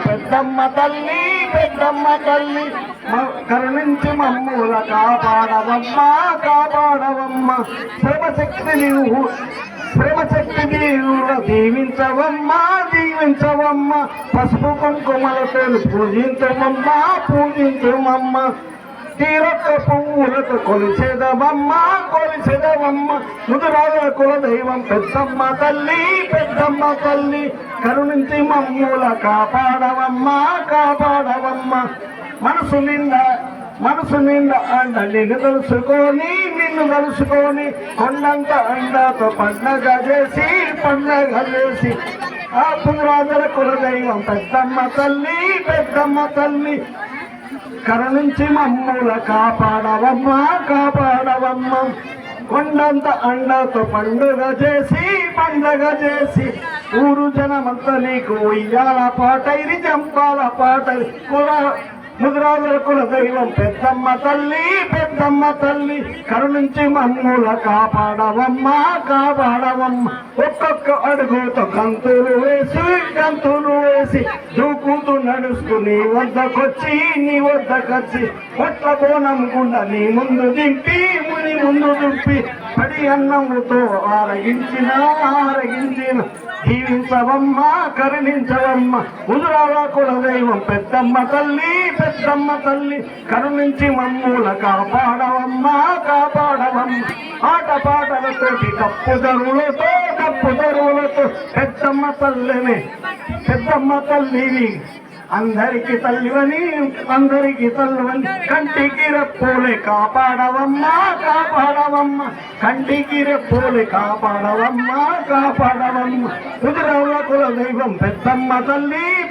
పెద్దమ్మ తల్లి పెద్దమ్మ తల్లి కరుణించి మమ్ముల కాపాడవమ్మ కాపాడవమ్మ శ్రమశక్తి దీవించవమ్మ దీవించవమ్మ పసుపు కుంకుమలతో పూజించవమ్మ పూజించవమ్మ తీరొక్క పువ్వులతో కొలిసేదవమ్మ కొలిసేదవమ్మ ముదురాల కుల దైవం పెద్దమ్మ తల్లి పెద్దమ్మ తల్లి కరుణించి మమ్ముల కాపాడవమ్మ కాపాడవమ్మ మనసు నిండా అండ నిన్ను తలుసుకొని కొండంత అండతో పండగ చేసి ఆ పురాజల కులదైవం పెద్దమ్మ తల్లి కరుణించి మమ్ముల కాపాడవమ్మ కాపాడవమ్మ కొండంత అండతో పండుగ చేసి ఊరు జనమంతా నీకు ఉయ్యాల పాటైరి జంపాల పాటైరి ముద్రాజల కుల దైవం పెద్దమ్మ తల్లి కరుణించి మమ్ముల కాపాడవమ్మ కాపాడవమ్మ ఒక్కొక్క అడుగుతో గంతులు వేసి దూకుతూ నడుస్తూ నీ వద్దకొచ్చి పొట్ల బోనం గుండా నీ ముందు దింపి పడి అన్నముతో ఆరగించిన జీవించవమ్మ కరుణించవమ్మ ముదురాల కుల దైవం పెద్దమ్మ తల్లి కరుణించి మమ్ముల కాపాడవమ్మ ఆట పాటలతోటి కప్పు దరువులతో పెద్దమ్మ తల్లిని అందరికి తల్లివని కంటికి రెప్పోలే కాపాడవమ్మ కంటికి రెప్పోలే కాపాడవమ్మ ముదురాల కుల దైవం పెద్దమ్మ తల్లి